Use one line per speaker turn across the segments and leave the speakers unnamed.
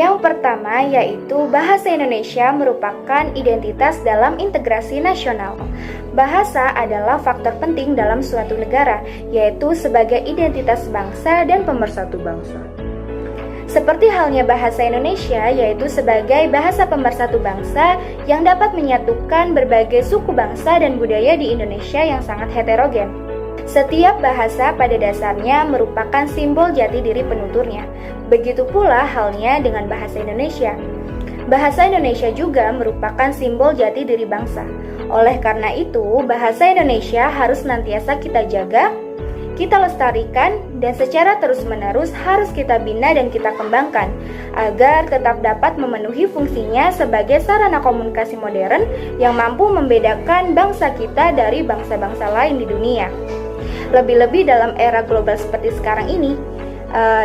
Yang pertama yaitu bahasa Indonesia merupakan identitas dalam integrasi nasional. Bahasa adalah faktor penting dalam suatu negara, yaitu sebagai identitas bangsa dan pemersatu bangsa. Seperti halnya bahasa Indonesia, yaitu sebagai bahasa pemersatu bangsa yang dapat menyatukan berbagai suku bangsa dan budaya di Indonesia yang sangat heterogen. Setiap bahasa pada dasarnya merupakan simbol jati diri penuturnya. Begitu pula halnya dengan bahasa Indonesia. Bahasa Indonesia juga merupakan simbol jati diri bangsa. Oleh karena itu, bahasa Indonesia harus senantiasa kita jaga, kita lestarikan, dan secara terus-menerus harus kita bina dan kita kembangkan agar tetap dapat memenuhi fungsinya sebagai sarana komunikasi modern yang mampu membedakan bangsa kita dari bangsa-bangsa lain di dunia. Lebih-lebih dalam era global seperti sekarang ini,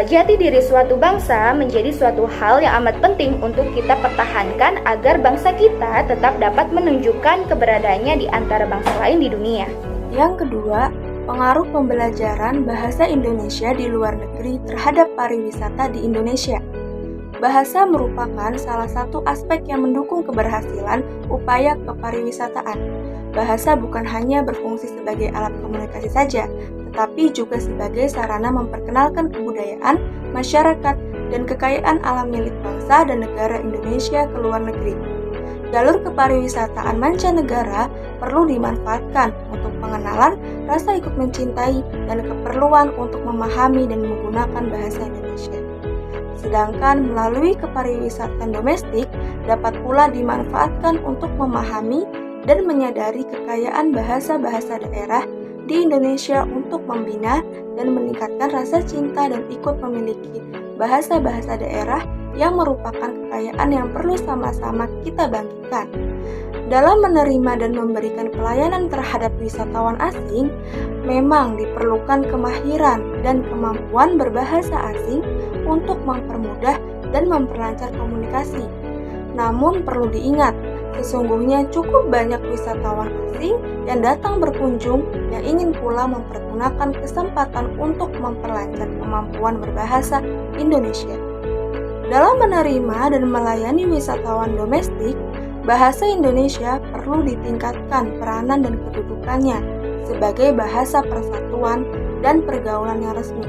jati diri suatu bangsa menjadi suatu hal yang amat penting untuk kita pertahankan agar bangsa kita tetap dapat menunjukkan keberadaannya di antara bangsa lain di dunia.
Yang kedua, pengaruh pembelajaran bahasa Indonesia di luar negeri terhadap pariwisata di Indonesia. Bahasa merupakan salah satu aspek yang mendukung keberhasilan upaya kepariwisataan. Bahasa bukan hanya berfungsi sebagai alat komunikasi saja, tetapi juga sebagai sarana memperkenalkan kebudayaan, masyarakat, dan kekayaan alam milik bangsa dan negara Indonesia ke luar negeri. Jalur kepariwisataan mancanegara perlu dimanfaatkan untuk pengenalan, rasa ikut mencintai, dan keperluan untuk memahami dan menggunakan bahasa Indonesia. Sedangkan melalui kepariwisataan domestik dapat pula dimanfaatkan untuk memahami dan menyadari kekayaan bahasa-bahasa daerah di Indonesia untuk membina dan meningkatkan rasa cinta dan ikut memiliki bahasa-bahasa daerah yang merupakan kekayaan yang perlu sama-sama kita bangkitkan. Dalam menerima dan memberikan pelayanan terhadap wisatawan asing, memang diperlukan kemahiran dan kemampuan berbahasa asing untuk mempermudah dan memperlancar komunikasi. Namun perlu diingat, sesungguhnya cukup banyak wisatawan asing yang datang berkunjung yang ingin pula mempergunakan kesempatan untuk memperlancar kemampuan berbahasa Indonesia. Dalam menerima dan melayani wisatawan domestik, bahasa Indonesia perlu ditingkatkan peranan dan kedudukannya sebagai bahasa persatuan dan pergaulan yang resmi.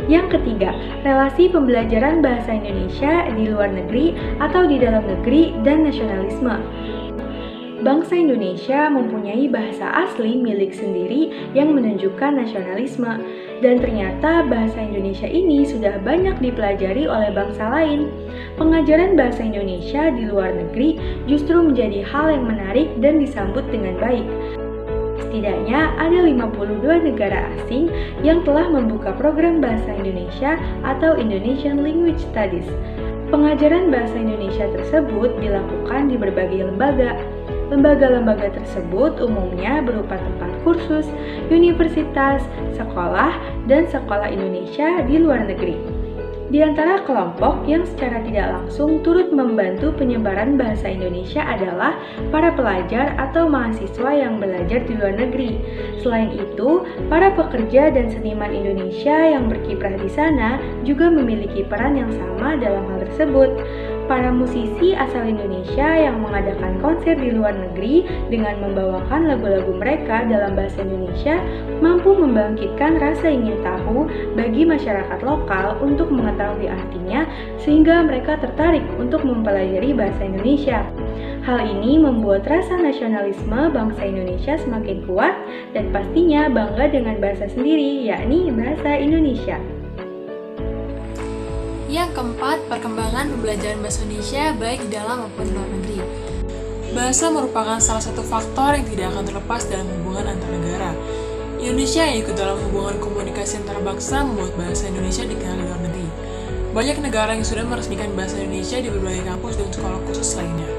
Yang ketiga, relasi pembelajaran bahasa Indonesia di luar negeri atau di dalam negeri dan nasionalisme. Bangsa Indonesia mempunyai bahasa asli milik sendiri yang menunjukkan nasionalisme, dan ternyata bahasa Indonesia ini sudah banyak dipelajari oleh bangsa lain. Pengajaran bahasa Indonesia di luar negeri justru menjadi hal yang menarik dan disambut dengan baik. Setidaknya ada 52 negara asing yang telah membuka program bahasa Indonesia atau Indonesian Language Studies. Pengajaran bahasa Indonesia tersebut dilakukan di berbagai lembaga. Lembaga-lembaga tersebut umumnya berupa tempat kursus, universitas, sekolah, dan sekolah Indonesia di luar negeri. Di antara kelompok yang secara tidak langsung turut membantu penyebaran bahasa Indonesia adalah para pelajar atau mahasiswa yang belajar di luar negeri. Selain itu, para pekerja dan seniman Indonesia yang berkiprah di sana juga memiliki peran yang sama dalam hal tersebut. Para musisi asal Indonesia yang mengadakan konser di luar negeri dengan membawakan lagu-lagu mereka dalam bahasa Indonesia mampu membangkitkan rasa ingin tahu bagi masyarakat lokal untuk mengetahui artinya sehingga mereka tertarik untuk mempelajari bahasa Indonesia. Hal ini membuat rasa nasionalisme bangsa Indonesia semakin kuat dan pastinya bangga dengan bahasa sendiri, yakni bahasa Indonesia.
Yang keempat, perkembangan pembelajaran bahasa Indonesia baik di dalam maupun di luar negeri. Bahasa merupakan salah satu faktor yang tidak akan terlepas dalam hubungan antar negara. Indonesia yang ikut dalam hubungan komunikasi antar bangsa membuat bahasa Indonesia dikenal di luar negeri. Banyak negara yang sudah meresmikan bahasa Indonesia di berbagai kampus dan sekolah khusus lainnya.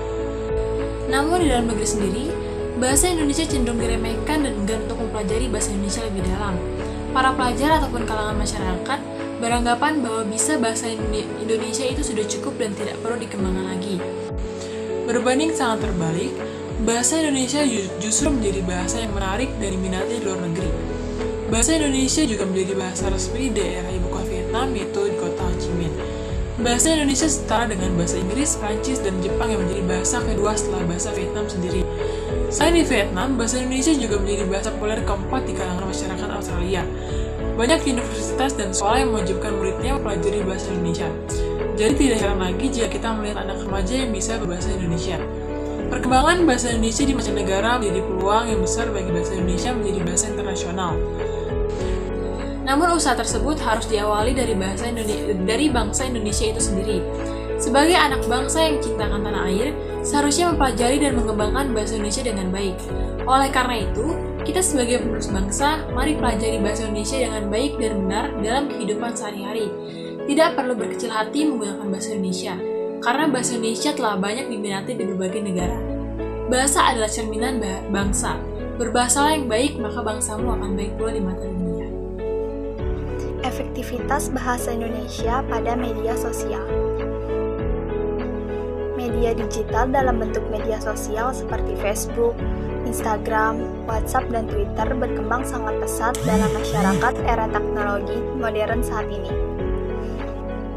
Namun di dalam negeri sendiri, bahasa Indonesia cenderung diremehkan dan enggan untuk mempelajari bahasa Indonesia lebih dalam. Para pelajar ataupun kalangan masyarakat beranggapan bahwa bisa bahasa Indonesia itu sudah cukup dan tidak perlu dikembangkan lagi. Berbanding sangat terbalik, bahasa Indonesia justru menjadi bahasa yang menarik dan diminati di luar negeri. Bahasa Indonesia juga menjadi bahasa resmi di daerah ibu kota Vietnam, yaitu di kota Ho Chi Minh. Bahasa Indonesia setara dengan bahasa Inggris, Prancis, dan Jepang yang menjadi bahasa kedua setelah bahasa Vietnam sendiri. Selain di Vietnam, bahasa Indonesia juga menjadi bahasa populer keempat di kalangan masyarakat Australia. Banyak universitas dan sekolah yang mewajibkan muridnya mempelajari bahasa Indonesia. Jadi tidak heran lagi jika kita melihat anak remaja yang bisa berbahasa Indonesia. Perkembangan bahasa Indonesia di mancanegara menjadi peluang yang besar bagi bahasa Indonesia menjadi bahasa internasional. Namun usaha tersebut harus diawali dari bangsa Indonesia itu sendiri. Sebagai anak bangsa yang cintakan tanah air, seharusnya mempelajari dan mengembangkan bahasa Indonesia dengan baik. Oleh karena itu, kita sebagai penerus bangsa, mari pelajari bahasa Indonesia dengan baik dan benar dalam kehidupan sehari-hari. Tidak perlu berkecil hati menggunakan bahasa Indonesia, karena bahasa Indonesia telah banyak diminati di berbagai negara. Bahasa adalah cerminan bangsa. Berbahasalah yang baik, maka bangsamu akan baik pula di mata dunia.
Efektivitas bahasa Indonesia pada media sosial. Media digital dalam bentuk media sosial seperti Facebook, Instagram, WhatsApp, dan Twitter berkembang sangat pesat dalam masyarakat era teknologi modern saat ini.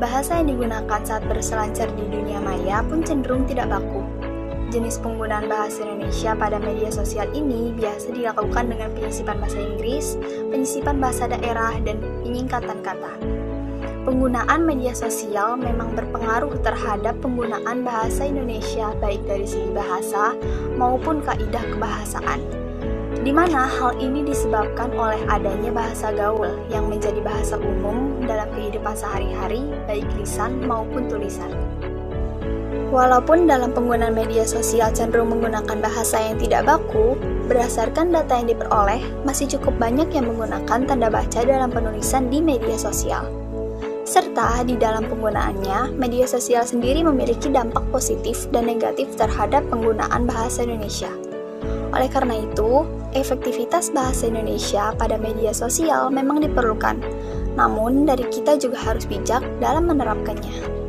Bahasa yang digunakan saat berselancar di dunia maya pun cenderung tidak baku. Jenis penggunaan bahasa Indonesia pada media sosial ini biasa dilakukan dengan penyisipan bahasa Inggris, penyisipan bahasa daerah, dan penyingkatan kata. Penggunaan media sosial memang berpengaruh terhadap penggunaan bahasa Indonesia baik dari segi bahasa maupun kaidah kebahasaan, di mana hal ini disebabkan oleh adanya bahasa gaul yang menjadi bahasa umum dalam kehidupan sehari-hari baik lisan maupun tulisan. Walaupun dalam penggunaan media sosial cenderung menggunakan bahasa yang tidak baku, berdasarkan data yang diperoleh, masih cukup banyak yang menggunakan tanda baca dalam penulisan di media sosial. Serta di dalam penggunaannya, media sosial sendiri memiliki dampak positif dan negatif terhadap penggunaan bahasa Indonesia. Oleh karena itu, efektivitas bahasa Indonesia pada media sosial memang diperlukan, namun dari kita juga harus bijak dalam menerapkannya.